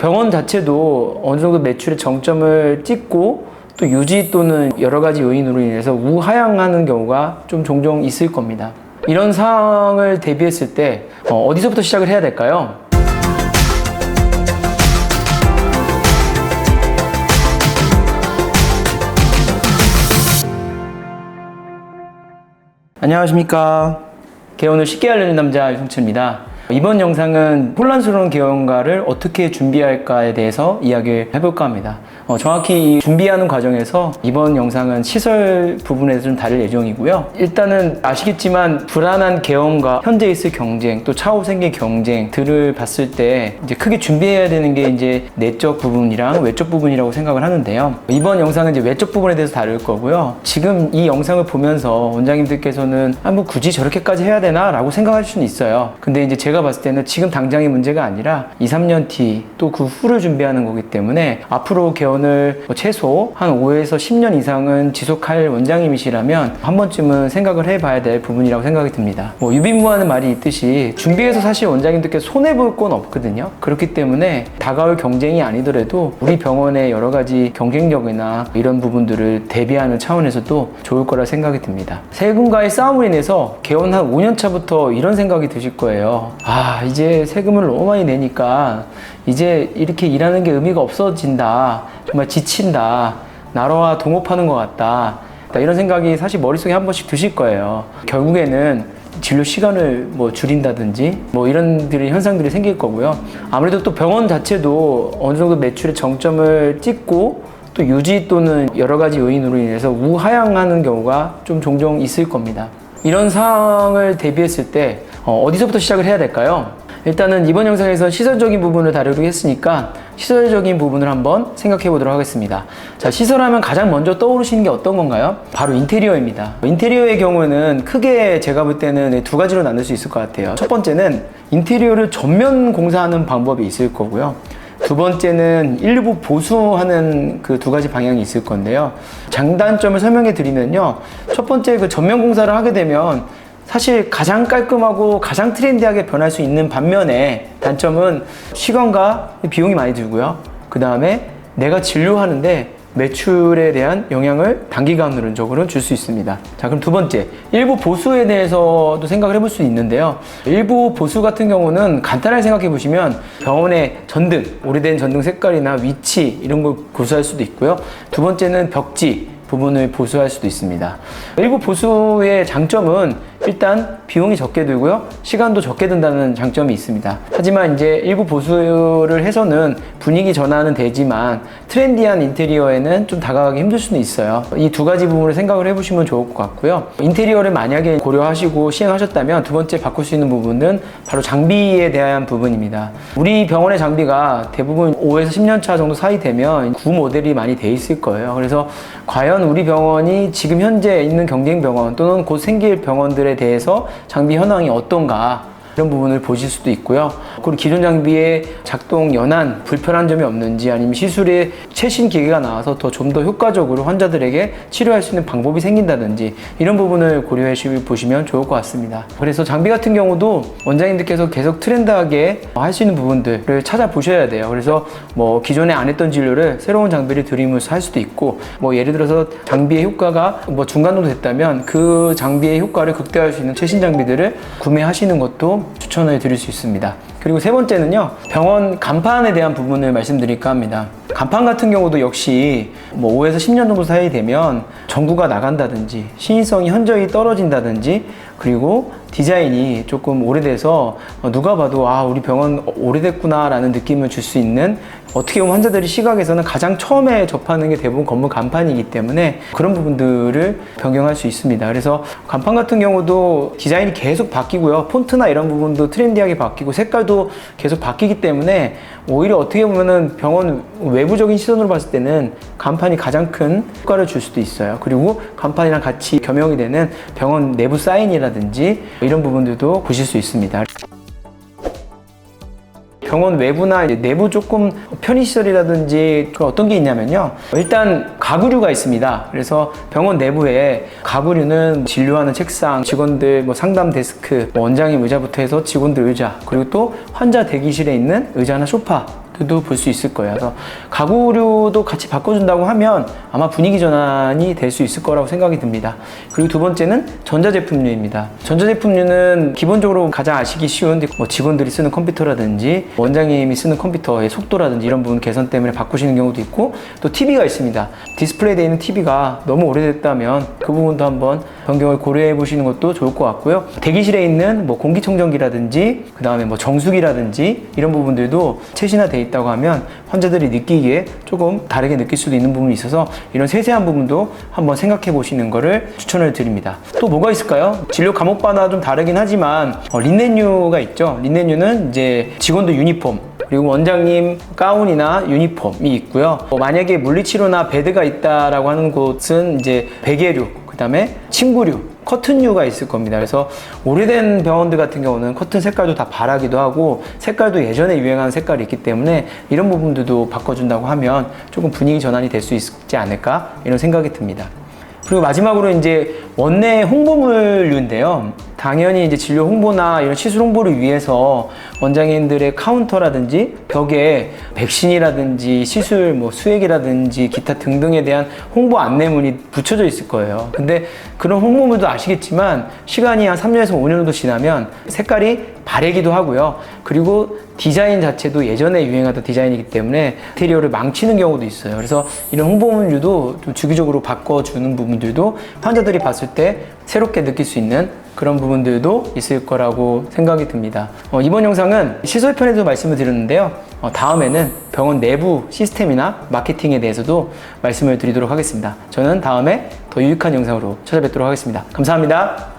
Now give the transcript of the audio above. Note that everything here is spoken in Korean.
병원 자체도 어느 정도 매출의 정점을 찍고 또 유지 또는 여러 가지 요인으로 인해서 우하향하는 경우가 좀 종종 있을 겁니다. 이런 상황을 대비했을 때 어디서부터 시작을 해야 될까요? 안녕하십니까. 개원을 쉽게 알려는 남자 유성철입니다. 이번 영상은 혼란스러운 개원가를 어떻게 준비할까에 대해서 이야기를 해볼까 합니다. 정확히 이 준비하는 과정에서 이번 영상은 시설 부분에서 좀 다룰 예정이고요. 일단은 아시겠지만 불안한 개원과 현재 있을 경쟁 또 차후 생길 경쟁들을 봤을 때 이제 크게 준비해야 되는 게 이제 내적 부분이랑 외적 부분이라고 생각을 하는데요. 이번 영상은 이제 외적 부분에 대해서 다룰 거고요. 지금 이 영상을 보면서 원장님들께서는 뭐 굳이 저렇게까지 해야 되나? 라고 생각할 수는 있어요. 근데 이제 제가 봤을 때는 지금 당장의 문제가 아니라 2, 3년 뒤 또 그 후를 준비하는 거기 때문에 앞으로 개원을 최소 한 5에서 10년 이상은 지속할 원장님이시라면 한 번쯤은 생각을 해봐야 될 부분이라고 생각이 듭니다. 유비무하는 말이 있듯이 준비해서 사실 원장님들께 손해볼 건 없거든요. 그렇기 때문에 다가올 경쟁이 아니더라도 우리 병원의 여러 가지 경쟁력이나 이런 부분들을 대비하는 차원에서도 좋을 거라 생각이 듭니다. 세금과의 싸움으로 인해서 개원 한 5년 차부터 이런 생각이 드실 거예요. 이제 세금을 너무 많이 내니까 이제 이렇게 일하는 게 의미가 없어진다. 정말 지친다. 나라와 동업하는 것 같다. 이런 생각이 사실 머릿속에 한 번씩 드실 거예요. 결국에는 진료 시간을 줄인다든지 이런 현상들이 생길 거고요. 아무래도 또 병원 자체도 어느 정도 매출의 정점을 찍고 또 유지 또는 여러 가지 요인으로 인해서 우하향하는 경우가 좀 종종 있을 겁니다. 이런 상황을 대비했을 때 어디서부터 시작을 해야 될까요? 일단은 이번 영상에서 시설적인 부분을 다루기로 했으니까 시설적인 부분을 한번 생각해 보도록 하겠습니다. 자, 시설하면 가장 먼저 떠오르시는 게 어떤 건가요? 바로 인테리어입니다. 인테리어의 경우는 크게 제가 볼 때는 두 가지로 나눌 수 있을 것 같아요. 첫 번째는 인테리어를 전면 공사하는 방법이 있을 거고요. 두 번째는 일부 보수하는 그 두 가지 방향이 있을 건데요. 장단점을 설명해 드리면요. 첫 번째 그 전면 공사를 하게 되면 사실 가장 깔끔하고 가장 트렌디하게 변할 수 있는 반면에 단점은 시간과 비용이 많이 들고요. 그 다음에 내가 진료하는데 매출에 대한 영향을 단기간으로는 줄 수 있습니다. 자, 그럼 두 번째, 일부 보수에 대해서도 생각을 해볼 수 있는데요. 일부 보수 같은 경우는 간단하게 생각해 보시면 병원의 전등, 오래된 전등 색깔이나 위치 이런 걸 보수할 수도 있고요. 두 번째는 벽지 부분을 보수할 수도 있습니다. 일부 보수의 장점은 일단 비용이 적게 들고요. 시간도 적게 든다는 장점이 있습니다. 하지만 이제 일부 보수를 해서는 분위기 전환은 되지만 트렌디한 인테리어에는 좀 다가가기 힘들 수는 있어요. 이 두 가지 부분을 생각을 해보시면 좋을 것 같고요. 인테리어를 만약에 고려하시고 시행하셨다면 두 번째 바꿀 수 있는 부분은 바로 장비에 대한 부분입니다. 우리 병원의 장비가 대부분 5에서 10년 차 정도 사이 되면 구 모델이 많이 돼 있을 거예요. 그래서 과연 우리 병원이 지금 현재 있는 경쟁 병원 또는 곧 생길 병원들에 대해서 장비 현황이 어떤가 이런 부분을 보실 수도 있고요. 그리고 기존 장비의 작동 연한 불편한 점이 없는지 아니면 시술에 최신 기계가 나와서 좀 더 효과적으로 환자들에게 치료할 수 있는 방법이 생긴다든지 이런 부분을 고려해 보시면 좋을 것 같습니다. 그래서 장비 같은 경우도 원장님들께서 계속 트렌드하게 할 수 있는 부분들을 찾아보셔야 돼요. 그래서 기존에 안 했던 진료를 새로운 장비를 들이면서 할 수도 있고 예를 들어서 장비의 효과가 중간 정도 됐다면 그 장비의 효과를 극대화할 수 있는 최신 장비들을 구매하시는 것도 추천을 드릴 수 있습니다. 그리고 세 번째는요, 병원 간판에 대한 부분을 말씀드릴까 합니다. 간판 같은 경우도 역시 5에서 10년 정도 사이 되면 전구가 나간다든지 신인성이 현저히 떨어진다든지 그리고 디자인이 조금 오래돼서 누가 봐도 우리 병원 오래됐구나 라는 느낌을 줄 수 있는, 어떻게 보면 환자들이 시각에서는 가장 처음에 접하는 게 대부분 건물 간판이기 때문에 그런 부분들을 변경할 수 있습니다. 그래서 간판 같은 경우도 디자인이 계속 바뀌고요. 폰트나 이런 부분도 트렌디하게 바뀌고 색깔도 계속 바뀌기 때문에 오히려 어떻게 보면은 병원 외부적인 시선으로 봤을 때는 간판이 가장 큰 효과를 줄 수도 있어요. 그리고 간판이랑 같이 겸용이 되는 병원 내부 사인이라든지 이런 부분들도 보실 수 있습니다. 병원 외부나 내부 조금 편의시설이라든지 어떤 게 있냐면요, 일단 가구류가 있습니다. 그래서 병원 내부에 가구류는 진료하는 책상, 직원들 상담 데스크, 원장님 의자부터 해서 직원들 의자, 그리고 또 환자 대기실에 있는 의자나 소파 부분들도 볼 수 있을 거예요. 그래서 가구류도 같이 바꿔준다고 하면 아마 분위기 전환이 될 수 있을 거라고 생각이 듭니다. 그리고 두 번째는 전자제품류입니다. 전자제품류는 기본적으로 가장 아시기 쉬운 뭐 직원들이 쓰는 컴퓨터라든지 원장님이 쓰는 컴퓨터의 속도라든지 이런 부분 개선 때문에 바꾸시는 경우도 있고, 또 TV가 있습니다. 디스플레이 되어 있는 TV가 너무 오래됐다면 그 부분도 한번 변경을 고려해 보시는 것도 좋을 것 같고요. 대기실에 있는 뭐 공기청정기라든지 그 다음에 뭐 정수기라든지 이런 부분들도 최신화되어 있다고 하면 환자들이 느끼기에 조금 다르게 느낄 수도 있는 부분이 있어서 이런 세세한 부분도 한번 생각해 보시는 것을 추천을 드립니다. 또 뭐가 있을까요? 진료 과목마다 좀 다르긴 하지만 린넨유가 있죠. 린넨유는 이제 직원도 유니폼, 그리고 원장님 가운이나 유니폼이 있고요. 만약에 물리치료나 베드가 있다라고 하는 곳은 이제 베개류, 그 다음에 침구류, 커튼류가 있을 겁니다. 그래서 오래된 병원들 같은 경우는 커튼 색깔도 다 바라기도 하고 색깔도 예전에 유행한 색깔이 있기 때문에 이런 부분들도 바꿔준다고 하면 조금 분위기 전환이 될 수 있지 않을까 이런 생각이 듭니다. 그리고 마지막으로 이제 원내 홍보물류인데요. 당연히 이제 진료 홍보나 이런 시술 홍보를 위해서 원장님들의 카운터라든지 벽에 백신이라든지 시술 뭐 수액이라든지 기타 등등에 대한 홍보 안내문이 붙여져 있을 거예요. 근데 그런 홍보물도 아시겠지만 시간이 한 3년에서 5년 정도 지나면 색깔이 바래기도 하고요. 그리고 디자인 자체도 예전에 유행하던 디자인이기 때문에 인테리어를 망치는 경우도 있어요. 그래서 이런 홍보물류도 좀 주기적으로 바꿔주는 부분들도 환자들이 봤을 때 새롭게 느낄 수 있는 그런 부분들도 있을 거라고 생각이 듭니다. 이번 영상은 시설편에도 말씀을 드렸는데요. 다음에는 병원 내부 시스템이나 마케팅에 대해서도 말씀을 드리도록 하겠습니다. 저는 다음에 더 유익한 영상으로 찾아뵙도록 하겠습니다. 감사합니다.